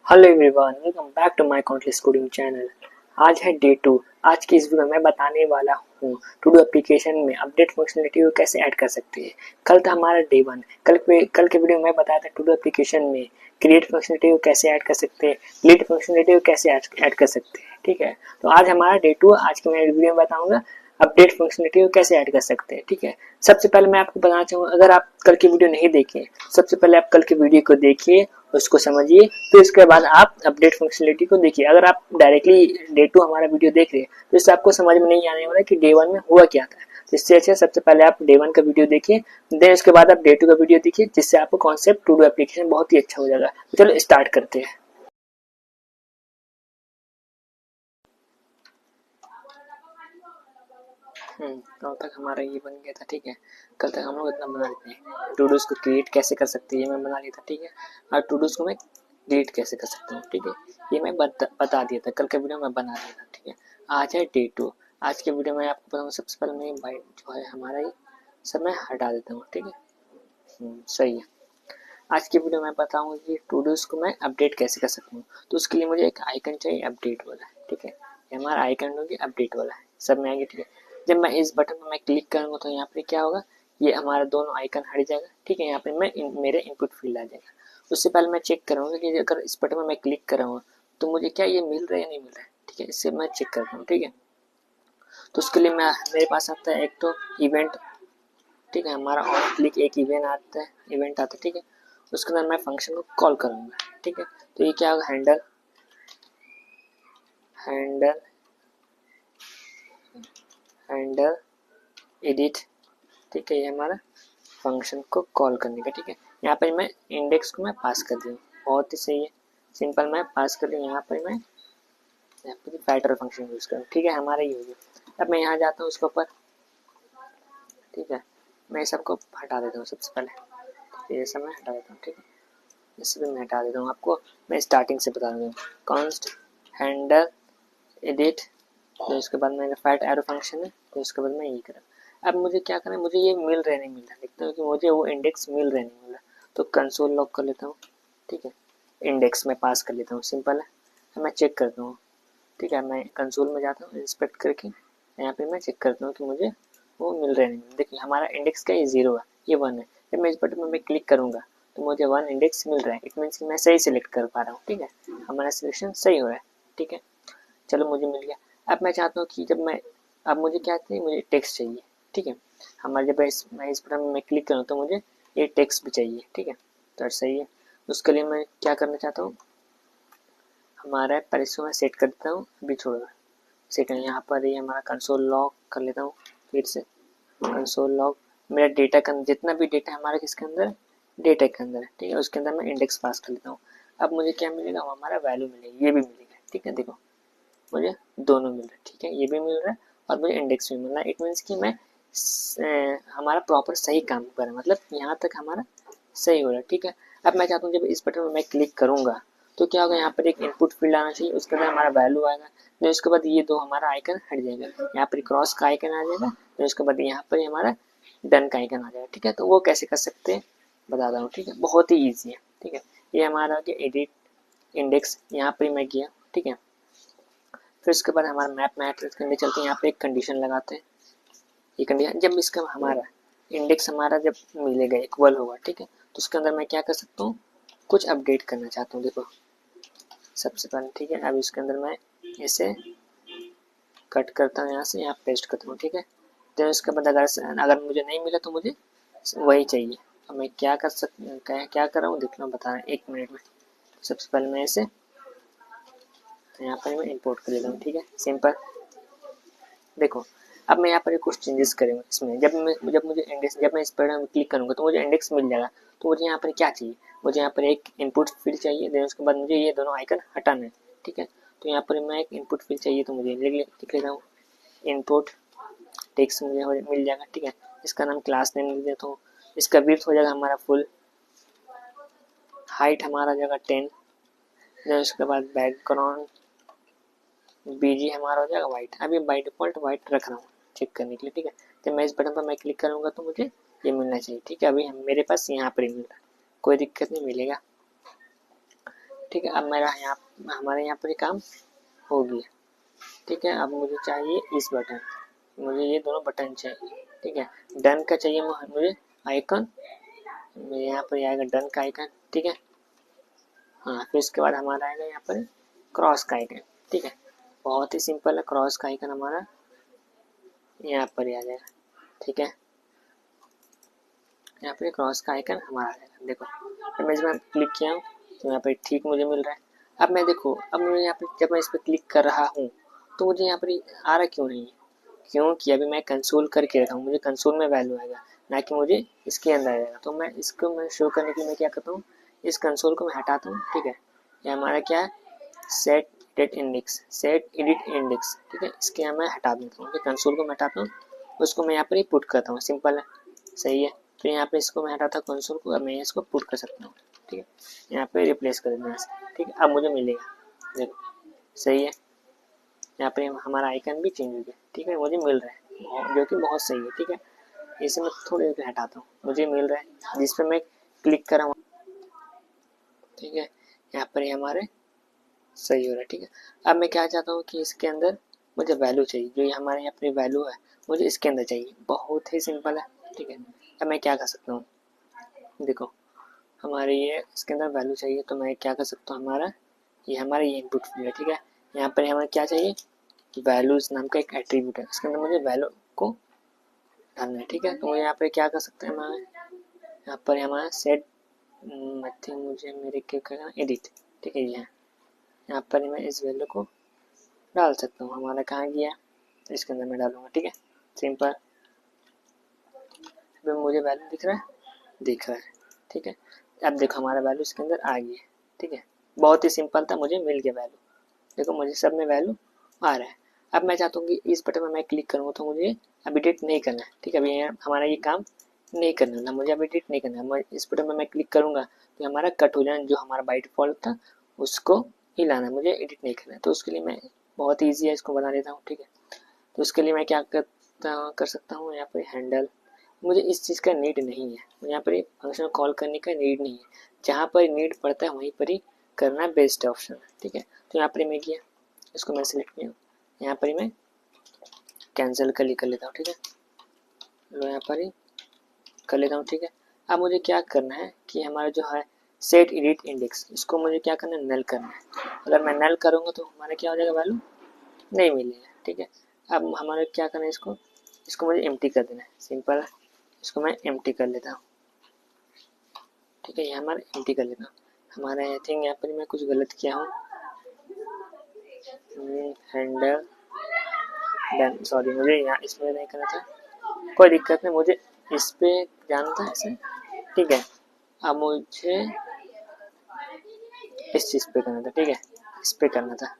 Hello everyone, welcome back to my countless coding channel. आज है day 2। आज की इस वीडियो में मैं बताने वाला हूँ टू डू एप्लीकेशन में अपडेट फंक्शनलिटी को कैसे ऐड कर सकते हैं। कल था हमारा डे 1। कल के वीडियो में बताया था टू डू एप्लीकेशन में क्रिएट फंक्शनलिटी को कैसे ऐड कर सकते हैं, डिलीट फंक्शनलिटी को कैसे ऐड कर सकते हैं। ठीक है, तो आज हमारा डे 2। आज के मैं वीडियो में बताऊंगा अपडेट फंक्शनलिटी को कैसे ऐड कर सकते हैं। ठीक है, सबसे पहले मैं आपको बताना चाहूँगा, अगर आप कल की वीडियो नहीं देखे, सबसे पहले आप कल की वीडियो को देखिए, उसको समझिए, फिर इसके बाद आप अपडेट फंक्शनलिटी को देखिए। अगर आप डायरेक्टली डे 2 हमारा वीडियो देख रहे हैं तो इससे आपको समझ में नहीं आने वाला कि डे 1 में हुआ क्या था। तो इससे अच्छा सबसे पहले आप डे 1 का वीडियो देखिए, देन उसके बाद आप डे 2 का वीडियो देखिए, जिससे आपको कॉन्सेप्ट टू डू एप्लीकेशन बहुत ही अच्छा हो जाएगा। तो चलो स्टार्ट करते हैं। कल तक हमारा ये बन गया था। ठीक है, कल तक हम लोग इतना बना लेते हैं। टू डूज को क्रिएट कैसे कर सकते हैं ये मैं बना लिया था। ठीक है, और टू डूज को मैं डिलीट कैसे कर सकता हूँ। ठीक है, ये मैं बता दिया था, कल के वीडियो में बना दिया था। ठीक है, आज है डे 2। आज के वीडियो में आपको बताऊँ, सबसे पहले मैं बाइट जो है हमारा ये सब मैं हटा देता हूँ। ठीक है, सही है। आज की वीडियो में बताऊंगा कि टू डूज को मैं अपडेट कैसे कर सकता हूँ। तो उसके लिए मुझे एक आइकन चाहिए अपडेट वाला। ठीक है, ये हमारा आइकन होगी अपडेट वाला है, सब में आएंगे। ठीक है, जब मैं इस बटन पर मैं क्लिक करूंगा तो यहाँ पे क्या होगा, ये हमारा दोनों आइकन हट जाएगा। ठीक है, यहाँ पे मेरे इनपुट फील्ड आ जाएगा। उससे पहले मैं चेक करूंगा कि अगर इस बटन में मैं क्लिक कर रहा हूँ तो मुझे क्या ये मिल रहा है या नहीं मिल रहा है। ठीक है, इससे मैं चेक करता हूँ। ठीक है, तो उसके लिए मैं मेरे पास आता है एक तो इवेंट। ठीक है, हमारा ऑन क्लिक एक इवेंट आता है। ठीक है, उसके अंदर मैं फंक्शन को कॉल करूंगा। ठीक है, तो ये क्या होगा, हैंडल हैंडल हैंडल एडिट। ठीक है, ये हमारा फंक्शन को कॉल करने का। ठीक है, यहाँ पर मैं इंडेक्स को मैं पास कर दूँ, बहुत ही सही है, सिंपल। मैं पास कर दूँ, यहाँ पर मैं पैटर फंक्शन यूज करूँ। ठीक है, हमारा ये हो गया। अब मैं यहाँ जाता हूँ उसके ऊपर। ठीक है, मैं सबको हटा देता हूँ सबसे पहले, ये सब मैं हटा देता हूँ। ठीक है, इसे भी मैं हटा देता हूँ। आपको मैं स्टार्टिंग से बता दूँ, कॉन्स्ट हैंडल एडिट, तो इसके बाद मेरा फाइट एरो फंक्शन है, तो इसके बाद मैं ये करा। अब मुझे क्या करना है, मुझे ये मिल रहा नहीं मिल रहा, देखता हूँ कि मुझे वो इंडेक्स मिल रहा नहीं मिल रहा, तो कंसोल लॉक कर लेता हूँ। ठीक है, इंडेक्स में पास कर लेता हूँ, सिंपल है। अब मैं चेक करता हूँ। ठीक है, मैं कंसोल में जाता हूँ, इंस्पेक्ट करके यहाँ पे मैं चेक करता हूँ कि मुझे वो मिल रहा नहीं। देखिए हमारा इंडेक्स क्या, ये 0 है, ये 1 है। जब मैं इस बटन में मैं क्लिक करूँगा तो मुझे 1 इंडेक्स मिल रहा है। इट मीन्स कि मैं सही सिलेक्ट कर पा रहा हूँ। ठीक है, हमारा सिलेक्शन सही हो रहा है। ठीक है, चलो मुझे मिल गया। अब मैं चाहता हूँ कि जब मैं, अब मुझे क्या चाहिए, मुझे टेक्स्ट चाहिए। ठीक है, हमारे जब मैं इस बटन में मैं क्लिक करूँ तो मुझे ये टेक्स्ट भी चाहिए। ठीक है, तो सही है। उसके लिए मैं क्या करना चाहता हूँ, हमारा पर इसको मैं सेट कर देता हूँ, अभी छोड़ सेट है। यहाँ पर ये हमारा कंसोल लॉग कर लेता हूँ, फिर से कंसोल लॉग। मेरा डेटा का जितना भी डेटा हमारा किसके अंदर है, डेटा के अंदर है। ठीक है, उसके अंदर मैं इंडेक्स पास कर लेता हूँ। अब मुझे क्या मिलेगा, हमारा वैल्यू मिलेगा, ये भी मिलेगा। ठीक है, देखो मुझे दोनों मिल रहा है। ठीक है, ये भी मिल रहा है और मुझे इंडेक्स भी मिल रहा है। इट मीन्स कि मैं हमारा प्रॉपर सही काम कर रहा है, मतलब यहाँ तक हमारा सही हो रहा है। ठीक है, अब मैं चाहता हूँ जब इस बटन में मैं क्लिक करूँगा तो क्या होगा, यहाँ पर एक इनपुट फील्ड आना चाहिए, उसके अंदर हमारा वैल्यू आएगा। फिर उसके बाद ये दो हमारा आइकन हट जाएगा, यहाँ पर क्रॉस का आइकन आ जाएगा, फिर उसके बाद यहाँ पर हमारा डन का आइकन आ जाएगा। ठीक है, तो वो कैसे कर सकते हैं बताता हूँ। ठीक है, बहुत ही ईजी है। ठीक है, ये हमारा एडिट इंडेक्स, यहाँ पर मैं किया। ठीक है, फिर उसके बाद हमारा मैप मैट्रिक्स के अंदर चलते हैं, यहाँ पे एक कंडीशन लगाते हैं। ये कंडीशन जब इसका हमारा इंडेक्स हमारा जब मिलेगा, इक्वल होगा, ठीक है, तो उसके अंदर मैं क्या कर सकता हूँ, कुछ अपडेट करना चाहता हूँ। देखो सबसे पहले, ठीक है, अब इसके अंदर मैं इसे कट करता हूँ, यहाँ से यहाँ पेस्ट करता हूँ। ठीक है, तो उसके बाद अगर मुझे नहीं मिला तो मुझे वही चाहिए, तो मैं क्या कर क्या कर रहा हूँ देख लो, बता रहा हूँ 1 मिनट में। सबसे पहले मैं इसे यहाँ पर मैं इंपोर्ट कर लेता हूँ। ठीक है, सिंपल। देखो अब मैं यहाँ पर कुछ चेंजेस करूँगा इसमें, जब मुझे इंडेक्स, जब मैं इस पर क्लिक करूँगा तो मुझे इंडेक्स मिल जाएगा। तो मुझे यहाँ पर क्या चाहिए, मुझे यहाँ पर एक इनपुट फील्ड चाहिए, देन उसके बाद मुझे ये दोनों आइकन हटाना है। ठीक है, तो यहाँ पर मैं एक इनपुट फील्ड चाहिए, तो मुझे लिख लेता हूँ इनपुट टेक्स्ट, मुझे मिल जाएगा। ठीक है, इसका नाम क्लास नेम लिख देता हूँ। इसका विड्थ हो जाएगा हमारा फुल, हाइट हमारा जाएगा 10, देन उसके बाद बैकग्राउंड बीजी हमारा हो जाएगा वाइट। अभी बाई डिफॉल्ट वाइट रख रहा हूँ चेक करने के लिए। ठीक है, जब मैं इस बटन पर मैं क्लिक करूँगा तो मुझे ये मिलना चाहिए। ठीक है, अभी मेरे पास यहाँ पर ही मिल रहा है, कोई दिक्कत नहीं, मिलेगा। ठीक है। अब मेरा यहाँ हमारे यहाँ पर काम हो गया। ठीक है, अब मुझे चाहिए इस बटन, मुझे ये दोनों बटन चाहिए। ठीक है, डन का चाहिए मुझे आइकन, मेरे यहाँ पर आएगा डन का आइकन। ठीक है, हाँ, फिर इसके बाद हमारा आएगा यहाँ पर क्रॉस का आइकन। ठीक है, बहुत ही सिंपल है, क्रॉस का आइकन हमारा यहाँ पर आ जाएगा। ठीक है, यहाँ पे क्रॉस का आइकन हमारा आ जाएगा। देखो, अब मैं इसमें क्लिक किया हूँ तो यहाँ पर ठीक मुझे मिल रहा है। अब मैं देखो, अब मुझे यहाँ पर जब मैं इस पर क्लिक कर रहा हूँ तो मुझे यहाँ पर आ रहा क्यों नहीं है? क्योंकि अभी मैं कंसोल करके रखा हूँ, मुझे कंसोल में वैल्यू आएगा, ना कि मुझे इसके अंदर आएगा। तो मैं इसको मैं शो करने के लिए मैं क्या करता हूँ, इस कंसोल को मैं हटाता हूँ। ठीक है, ये हमारा क्या है, set edit index, set edit index. ठीक है, इसके यहाँ मैं हटा देता हूँ, कंसोल को मैं हटाता हूँ, उसको मैं यहाँ पर ही पुट करता हूँ। सिंपल है, सही है। फिर यहाँ पे इसको मैं हटाता हूँ कंसोल को, अब मैं इसको पुट कर सकता हूँ। ठीक है, यहाँ पे रिप्लेस कर देना। ठीक है, अब मुझे मिलेगा, देखो सही है। यहाँ पे हमारा आइकन भी चेंज हो गया। ठीक है, मुझे मिल रहा है, जो कि बहुत सही है। ठीक है, इसे मैं थोड़ी देर हटाता हूँ, मुझे मिल रहा है जिस पर मैं क्लिक कर रहा हूँ। ठीक है, यहाँ पर ही हमारे सही हो रहा है। ठीक है, अब मैं क्या चाहता हूँ कि इसके अंदर मुझे वैल्यू चाहिए, जो ये हमारे यहाँ पर वैल्यू है मुझे इसके अंदर चाहिए। बहुत ही सिंपल है। ठीक है, अब मैं क्या कर सकता हूँ, देखो हमारे ये इसके अंदर वैल्यू चाहिए, तो मैं क्या कर सकता हूँ, हमारा ये इनपुट फील्ड है। ठीक है, यहाँ पर हमें क्या चाहिए, वैल्यूज नाम का एक एट्रीब्यूट है, इसके अंदर मुझे वैल्यू को डालना है। ठीक है, तो यहाँ पे क्या कर सकते हैं, हमारे यहाँ पर हमारा सेट आई थिंक मुझे मेरे क्या करना, एडिट। ठीक है, यहाँ पर मैं इस वैल्यू को डाल सकता हूँ। हमारा कहाँ गया, इसके अंदर मैं डालूंगा। ठीक है, सिंपल, मुझे वैल्यू दिख रहा है, दिख रहा है। ठीक है, अब देखो हमारा वैल्यू इसके अंदर आ गया। ठीक है, बहुत ही सिंपल था, मुझे मिल गया वैल्यू। देखो मुझे सब में वैल्यू आ रहा है। अब मैं चाहता हूँ कि इस बटन में मैं क्लिक करूँ तो मुझे अब एडिट नहीं करना है। ठीक है, अभी हमारा ये काम नहीं करना है, मुझे अब एडिट नहीं करना है। मैं इस बटन में मैं क्लिक करूँगा तो हमारा कट हो जाना, जो हमारा बाय डिफॉल्ट था उसको ही लाना है, मुझे एडिट नहीं करना है। तो उसके लिए मैं बहुत ईजी है, इसको बना देता हूँ। ठीक है, तो उसके लिए मैं क्या कर सकता हूँ, यहाँ पर हैंडल, मुझे इस चीज़ का नीड नहीं है, मुझे यहाँ पर फंक्शन कॉल करने का नीड नहीं है। जहाँ पर नीड पड़ता है वहीं पर ही करना बेस्ट ऑप्शन है। ठीक है, तो यहाँ पर मैं किया, इसको मैं सिलेक्ट किया, यहाँ पर ही मैं कैंसिल कर लेता हूँ। ठीक है, लो यहाँ पर ही कर लेता हूँ। ठीक है, अब मुझे क्या करना है कि हमारा जो है सेट एडिट इंडेक्स, इसको मुझे क्या करना है, नल करना है। अगर मैं नल करूँगा तो हमारा क्या हो जाएगा, वैल्यू नहीं मिलेगा। ठीक है, अब हमारा क्या करना है, इसको मुझे एम्प्टी कर देना है। सिंपल है, इसको मैं एम्प्टी कर लेता हूँ। ठीक है, ये हमारा एम्प्टी कर लेता हूँ। हमारा आई थिंक यहाँ पर मैं कुछ गलत किया हूँ, हैंडल डन, सॉरी, मुझे यहाँ इसमें नहीं करना था, कोई दिक्कत नहीं, मुझे इस पे जाना था ऐसे। ठीक है, अब मुझे इस चीज़ पे करना था। ठीक है, इस पे करना था,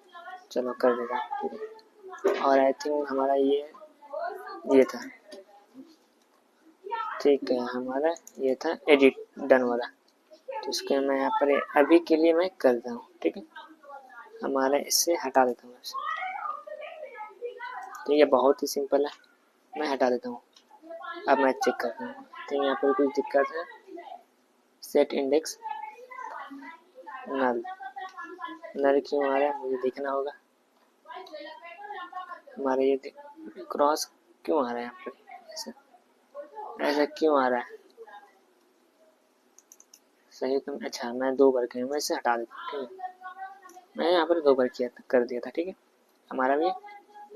चलो कर देगा। ठीक है, और आई थिंक हमारा ये था। ठीक है, हमारा ये था एडिट डन वाला, तो इसके मैं यहाँ पर अभी के लिए मैं करता हूँ। ठीक है, हमारा इससे हटा देता हूँ। ठीक है, बहुत ही सिंपल है, मैं हटा देता हूँ। अब मैं चेक करता हूँ, तो यहाँ पर कुछ दिक्कत है, सेट इंडेक्स नल, नल क्यों आ रहा है मुझे देखना होगा। हमारे ये क्रॉस क्यों आ रहा है यहाँ पर, ऐसा क्यों आ रहा है, सही तो अच्छा मैं 2 बार किया, मैं इसे हटा देता हूँ। ठीक है, मैं यहाँ पर 2 बार किया था, कर दिया था। ठीक है, हमारा भी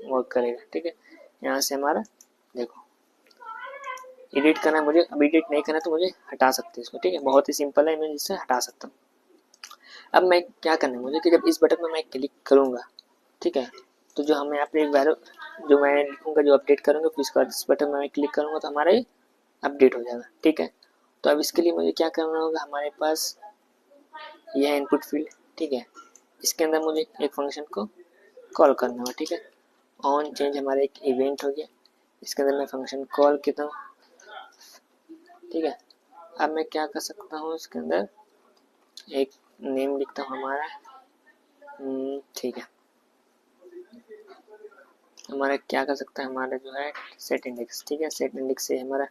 वर्क करेगा। ठीक है, यहाँ से हमारा देखो एडिट करना है, मुझे अब एडिट नहीं करना तो मुझे हटा सकते हैं इसको। ठीक है, बहुत ही सिंपल है, मैं इससे हटा सकता हूँ। अब मैं क्या करना है मुझे कि जब इस बटन में मैं क्लिक करूँगा, ठीक है, तो जो हमें यहाँ पे एक वैल्यू जो मैं लिखूँगा, जो अपडेट करूँगा, फिर इसके बाद इस बटन में मैं क्लिक करूँगा तो हमारा ये अपडेट हो जाएगा। ठीक है, तो अब इसके लिए मुझे क्या करना होगा, हमारे पास यह है इनपुट फील्ड। ठीक है, इसके अंदर मुझे एक फंक्शन को कॉल करना होगा। ठीक है, ऑन चेंज हमारा एक इवेंट हो गया, इसके अंदर मैं फंक्शन कॉल करता हूँ। ठीक है, अब मैं क्या कर सकता हूँ, इसके अंदर एक नेम लिखता हूँ हमारा। ठीक है, हमारा क्या कर सकता है, हमारा जो है सेट इंडेक्स। ठीक है, सेट इंडेक्स से हमारा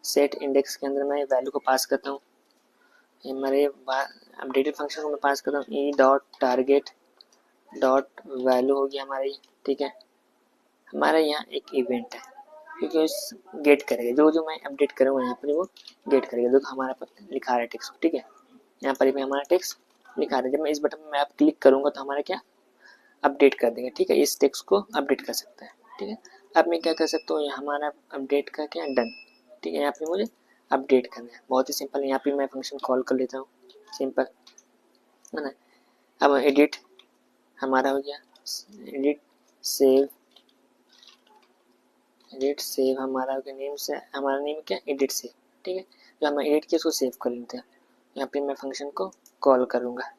सेट इंडेक्स के अंदर मैं वैल्यू को पास करता हूँ। हमारे अपडेटेड फंक्शन को मैं पास करता हूँ E dot target dot value हो गया हमारा ये, ठीक है। हमारा यहाँ एक इवेंट है क्योंकि उस गेट करेगा जो मैं अपडेट करूँगा यहाँ पर वो गेट करेगा। जो हमारा पर लिखा रहा है टेक्स्ट, ठीक है, यहाँ पर भी हमारा टेक्स्ट लिखा रहा है। जब मैं इस बटन में आप क्लिक करूँगा तो हमारा क्या अपडेट कर देंगे, ठीक है, इस टेक्स्ट को अपडेट कर सकता है, ठीक है। अब मैं क्या कर सकता हूँ, हमारा अपडेट का क्या डन, ठीक है। यहाँ पे मुझे अपडेट करना है, बहुत ही सिंपल है। यहाँ पे मैं फंक्शन कॉल कर लेता हूँ, सिंपल है ना। अब एडिट हमारा हो गया, एडिट सेव हमारा नेम से, हमारा नेम क्या एडिट सेव, ठीक है। जो हम एडिट किया उसको सेव कर लेते हैं। यहाँ पे मैं फंक्शन को कॉल करूँगा,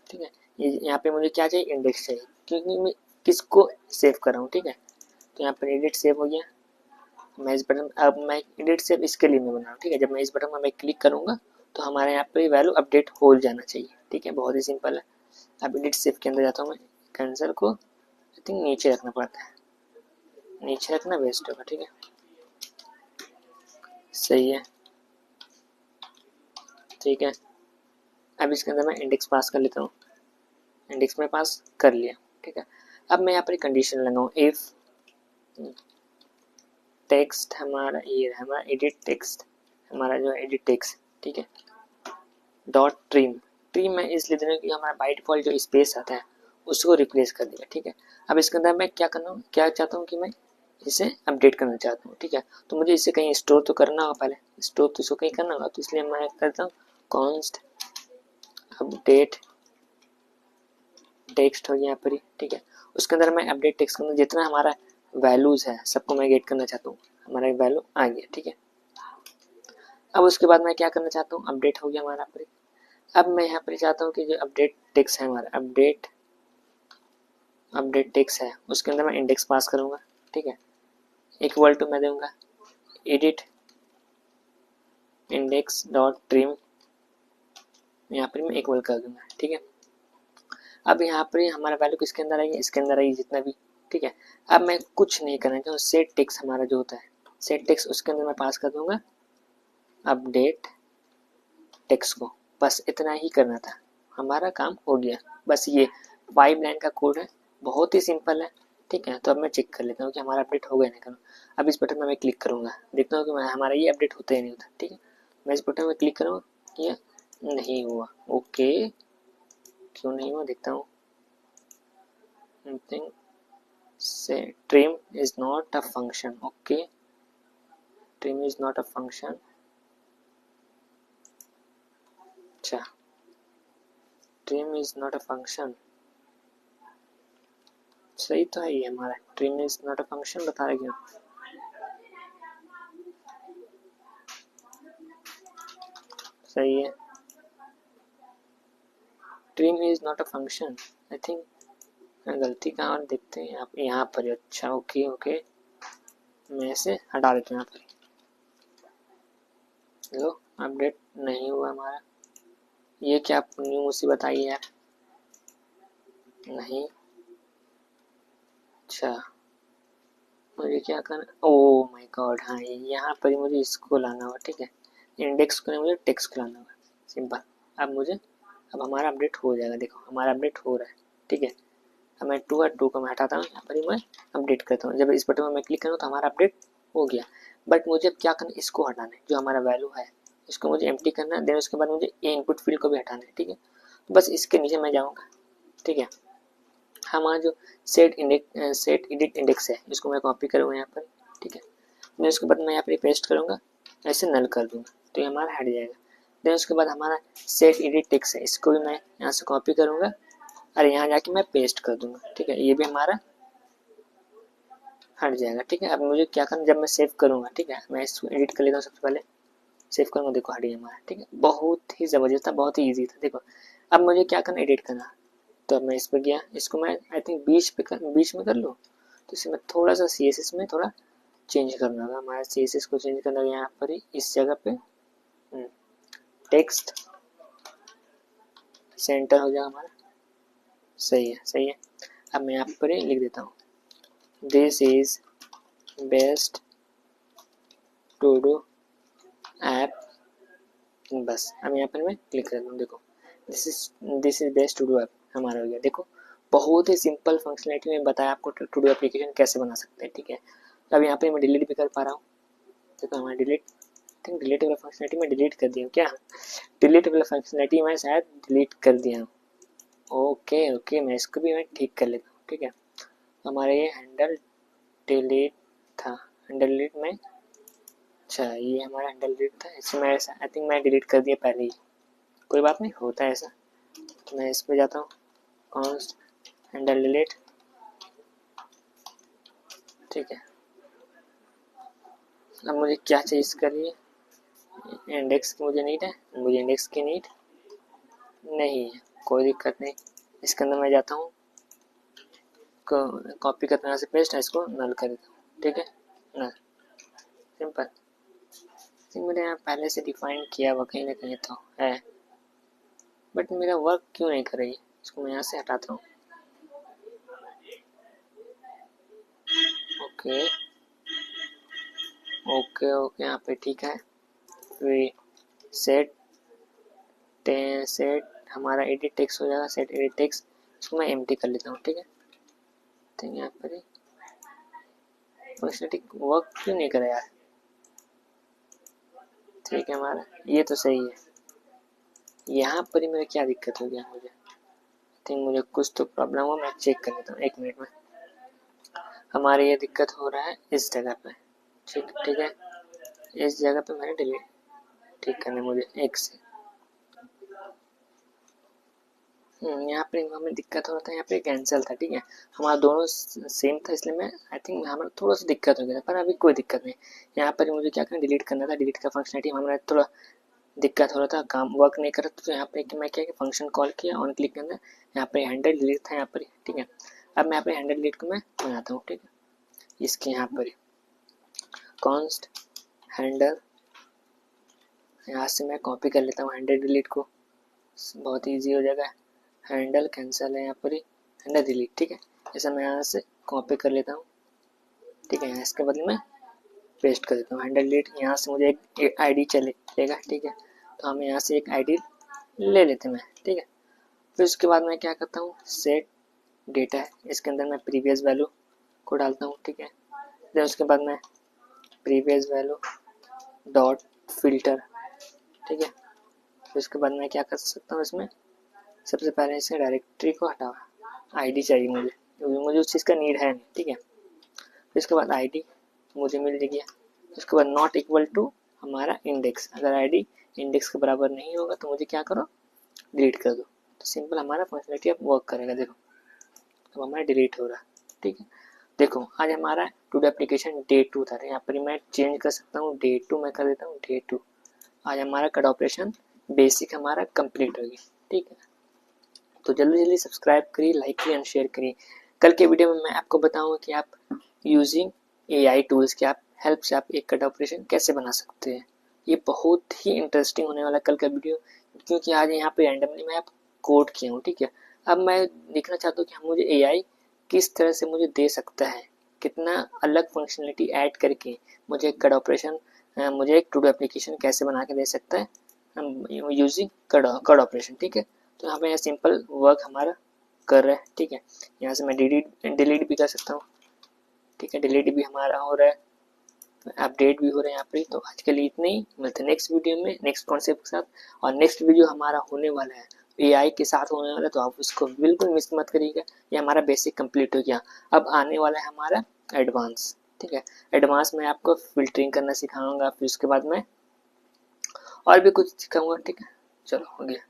ठीक है। यहाँ पे मुझे क्या चाहिए, इंडेक्स चाहिए, क्योंकि मैं किसको सेव कर रहा हूँ, ठीक है। तो यहाँ पर एडिट सेव हो गया। मैं इस बटन, अब मैं एडिट सेव इसके लिए मैं बना रहा हूँ, ठीक है। जब मैं इस बटन में मैं क्लिक करूँगा तो हमारे यहाँ पे वैल्यू अपडेट हो जाना चाहिए, ठीक है, बहुत ही सिंपल है। अब एडिट सेव के अंदर जाता हूँ मैं, कर्सर को आई थिंक नीचे रखना पड़ता है, नीचे रखना बेस्ट होगा, ठीक है, सही है, ठीक है। अब इसके अंदर मैं इंडेक्स पास कर लेता हूँ, इंडेक्स में पास कर लिया, ठीक है। अब मैं यहाँ पर कंडीशन लगाऊँ, इफ टेक्स्ट हमारा ये हमारा एडिट टेक्स्ट, हमारा जो एडिट टेक्स्ट, ठीक है, डॉट ट्रिम, ट्रिम मैं इसलिए दे रहा हूँ कि हमारा बाय डिफॉल्ट जो स्पेस आता है उसको रिप्लेस कर देगा, ठीक है। अब इसके अंदर मैं क्या करना हूँ, क्या चाहता हूँ कि मैं इसे अपडेट करना चाहता हूँ, ठीक है। तो मुझे इसे कहीं स्टोर तो करना होगा, पहले स्टोर तो इसको कहीं करना होगा, तो इसलिए मैं करता हूँ कॉन्स्ट अपडेट टेक्स्ट हो गया यहाँ पर ही, ठीक है। उसके अंदर मैं अपडेट टेक्स्ट के अंदर जितना हमारा वैल्यूज है सबको मैं गेट करना चाहता हूँ, हमारा वैल्यू आ गया, ठीक है। अब उसके बाद मैं क्या करना चाहता हूँ, अपडेट हो गया हमारा पर। अब मैं यहाँ पर चाहता हूँ कि जो अपडेट टेक्स्ट है हमारा अपडेट टेक्स्ट है उसके अंदर मैं इंडेक्स पास करूँगा, ठीक है। इक्वल टू मैं दूंगा एडिट इंडेक्स डॉट ट्रिम, यहाँ पर मैं इक्वल कर दूंगा, ठीक है। अब यहाँ पर हमारा वैल्यू किसके अंदर आएगी, इसके अंदर आएगी जितना भी, ठीक है। अब मैं कुछ नहीं करना चाहूँ, सेट टेक्स्ट हमारा जो होता है सेट टेक्स्ट उसके अंदर मैं पास कर दूंगा अपडेट टेक्स्ट को, बस इतना ही करना था, हमारा काम हो गया। बस ये 5 लाइन का कोड है, बहुत ही सिंपल है, ठीक है। तो अब मैं चेक कर लेता हूँ कि हमारा अपडेट हो गया नहीं करूँ। अब इस बटन में मैं क्लिक करूँगा, देखता हूँ कि हमारा ये अपडेट होता ही नहीं होता, ठीक है। मैं इस बटन में क्लिक करूँगा, ये नहीं हुआ, ओके, क्यों नहीं हुआ देखता हूँ। से trim is not a function, okay, trim is not a function, अच्छा trim is not a function, सही तो है ये हमारा, trim is not a function बता रहे क्यों, सही है, trim is not a function, I think गलती कहाँ और देखते हैं आप यहाँ पर, अच्छा ओके ओके, मैं इसे हटा देता हूँ यहाँ पर। लो अपडेट नहीं हुआ हमारा, ये क्या न्यू मुसीबत आई यार, नहीं, अच्छा मुझे क्या करना, ओ माय गॉड, हाँ यहाँ पर मुझे इसको लाना होगा, ठीक है, इंडेक्स को नहीं मुझे टेक्स्ट को लाना होगा, सिंपल। अब मुझे अब हमारा अपडेट हो जाएगा, देखो हमारा अपडेट हो रहा है, ठीक है। अब मैं 2 और 2 को मैं हटाता हूँ, यहाँ पर ही मैं अपडेट करता हूँ। जब इस बटन में मैं क्लिक करूँ तो हमारा अपडेट हो गया, बट मुझे अब क्या करना है, इसको हटाना है, जो हमारा वैल्यू है इसको मुझे एम्प्टी करना है। देन उसके बाद मुझे ये इनपुट फील्ड को भी हटाना है, ठीक है। तो बस इसके नीचे मैं जाऊँगा, ठीक है। हमारा जो सेट एडिट इंडेक्स है इसको मैं कॉपी करूँगा यहाँ पर, ठीक है। देन उसके बाद मैं यहाँ पर पेस्ट करूँगा, ऐसे नल कर दूँगा तो ये हमारा हट जाएगा। देन उसके बाद हमारा सेट एडिट टेक्स्ट है, इसको भी मैं यहाँ से कॉपी करूँगा और यहाँ जाके मैं पेस्ट कर दूँगा, ठीक है, ये भी हमारा हट जाएगा, ठीक है। अब मुझे क्या करना, जब मैं सेव करूँगा, ठीक है, मैं इसको एडिट कर लेता हूँ सबसे पहले, सेव करूँगा, देखो हट गया हमारा, ठीक है। बहुत ही ज़बरदस्त था, बहुत ही ईजी था, देखो। अब मुझे क्या करना, एडिट करना, तो अब मैं इस पर गया, इसको मैं आई थिंक बीच में कर लूँ, तो इसे मैं थोड़ा सा CSS में थोड़ा चेंज करना होगा, हमारा CSS को चेंज करना होगा यहाँ पर ही, इस जगह पे टेक्स्ट सेंटर हो जाएगा हमारा, सही है सही है। अब मैं यहाँ पर ही लिख देता हूँ, this is best to do app बस अब यहाँ पर मैं क्लिक करता हूँ। देखो this is best to do app हमारा हो गया। देखो बहुत ही सिंपल फंक्शनलिटी में बताया आपको टू डू एप्लीकेशन कैसे बना सकते हैं, ठीक है। तो अब यहाँ पे मैं डिलीट भी कर पा रहा हूँ। देखो हमारा डिलीट वाला फंक्शनलिटी मैं डिलीट कर दिया हूँ। क्या डिलीट वाला फंक्शनलिटी मैं शायद डिलीट कर दिया हूँ। ओके मैं इसको भी मैं ठीक कर लेता हूँ, ठीक है। हमारे ये हैंडल डिलीट था, हैंडल डिलीट में, अच्छा ये हमारा हैंडल डिलीट था, इसे मैं आई थिंक मैं डिलीट कर दिया पहले ही। कोई बात नहीं, होता है ऐसा। तो मैं इस पे जाता हूँ, कॉन्स्ट हैंडल डिलीट, ठीक है। अब मुझे क्या चाहिए इसके लिए, इंडेक्स की मुझे नीड है, मुझे इंडेक्स की नीड नहीं है, कोई दिक्कत नहीं। इसके अंदर मैं जाता हूँ, कॉपी करता हूँ, यहाँ से पेस्ट है, इसको नल कर देता हूँ, ठीक है। नल सिंपल, मैंने यहाँ पहले से डिफाइन किया हुआ कहीं ना कहीं तो है, बट मेरा वर्क क्यों नहीं कर रही है। इसको मैं यहाँ से हटाता हूँ। ओके ओके ओके यहाँ पे ठीक है। फिर सेट हमारा एडिट टेक्स्ट हो जाएगा, सेट एडिट टेक्स्ट, इसको मैं एम्प्टी कर लेता हूँ, ठीक है। तो यहाँ पर फंक्शनलिटी वर्क क्यों नहीं करे यार, ठीक है हमारा ये तो सही है। यहाँ पर ही मेरा क्या दिक्कत हो गया, मुझे थिंक मुझे कुछ तो प्रॉब्लम हो, मैं चेक कर लेता हूँ 1 मिनट में। हमारे ये दिक्कत हो रहा है इस जगह पे, ठीक है। इस जगह पे मैंने डिलीट ठीक करना मुझे एक से, यहाँ पे हमें दिक्कत हो रहा था, यहाँ पे कैंसिल था, ठीक है। हमारा दोनों सेम था, इसलिए मैं आई थिंक हमारा थोड़ा सा दिक्कत हो गया था, पर अभी कोई दिक्कत नहीं। यहाँ पर मुझे क्या करना, डिलीट करना था, डिलीट का फंक्शनलिटी हमारा थोड़ा दिक्कत हो रहा था, काम वर्क नहीं कर रहा था। तो यहाँ पे मैं क्या फंक्शन कॉल किया, ऑन क्लिक करना, यहाँ पे हैंडल डिलीट था यहाँ पर, ठीक है। अब मैं यहाँ पे हैंडल डिलीट को मैं बनाता हूँ, ठीक है। इसके यहाँ पर कॉन्स्ट हैंडल, यहाँ से मैं कॉपी कर लेता हूँ हैंडल डिलीट को, बहुत ईजी हो जाएगा। हैंडल कैंसिल है यहाँ पर ही, हैंडल डिलीट, ठीक है। ऐसा मैं यहाँ से कॉपी कर लेता हूँ, ठीक है। इसके बदले में पेस्ट कर देता हूँ हैंडल डिलीट। यहाँ से मुझे एक आईडी चलेगा, ठीक है। तो हम यहाँ से एक आईडी ले लेते हैं, ठीक है। फिर उसके बाद मैं क्या करता हूँ, सेट डेटा है, इसके अंदर मैं प्रीवियस वैल्यू को डालता हूँ, ठीक है। फिर उसके बाद मैं प्रीवियस वैल्यू डॉट फिल्टर, ठीक है। फिर उसके बाद मैं क्या कर सकता हूँ, इसमें सबसे पहले इसके डायरेक्टरी को हटाओ, आईडी चाहिए मुझे उस चीज़ का नीड है नहीं, ठीक है। फिर उसके बाद आईडी मुझे मिल गया। उसके बाद नॉट इक्वल टू हमारा इंडेक्स, अगर आईडी इंडेक्स के बराबर नहीं होगा तो मुझे क्या करो, डिलीट कर दो। तो सिंपल हमारा फंक्शनलिटी अब वर्क करेगा। देखो अब हमारा डिलीट हो रहा है, ठीक है। देखो आज हमारा टू डू एप्लीकेशन डे 2 था, यहाँ पर मैं चेंज कर सकता हूँ, डे 2 मैं कर देता हूँ डे 2। आज हमारा कड ऑपरेशन बेसिक हमारा कंप्लीट हो गया, ठीक है। तो जल्दी सब्सक्राइब करिए, लाइक करिए एंड शेयर करिए। कल के वीडियो में मैं आपको बताऊंगा कि आप यूजिंग एआई टूल्स के आप हेल्प से आप एक कट ऑपरेशन कैसे बना सकते हैं। ये बहुत ही इंटरेस्टिंग होने वाला कल का वीडियो, क्योंकि आज यहाँ पे रैंडमली मैं आप कोड किया हूँ, ठीक है। अब मैं देखना चाहता हूँ कि मुझे एआई किस तरह से मुझे दे सकता है, कितना अलग फंक्शनलिटी ऐड करके मुझे कट ऑपरेशन, मुझे एक टू डू एप्लीकेशन कैसे बना के दे सकता है यूजिंग कट ऑपरेशन, ठीक है। तो यहाँ पे सिंपल वर्क हमारा कर रहा है, ठीक है। यहाँ से मैं डिलीट भी कर सकता हूँ, ठीक है। डिलीट भी हमारा हो रहा है, अपडेट भी हो रहा है यहाँ पे। तो आज के लिए इतना ही, मिलते हैं नेक्स्ट वीडियो में नेक्स्ट कॉन्सेप्ट के साथ। और नेक्स्ट वीडियो हमारा होने वाला है एआई के साथ होने वाला है, तो आप उसको बिल्कुल मिस मत करिएगा। ये हमारा बेसिक कंप्लीट हो गया, अब आने वाला है हमारा एडवांस, ठीक है। एडवांस में आपको फिल्टरिंग करना सिखाऊंगा, फिर उसके बाद मैं और भी कुछ सिखाऊंगा, ठीक है। चलो हो गया।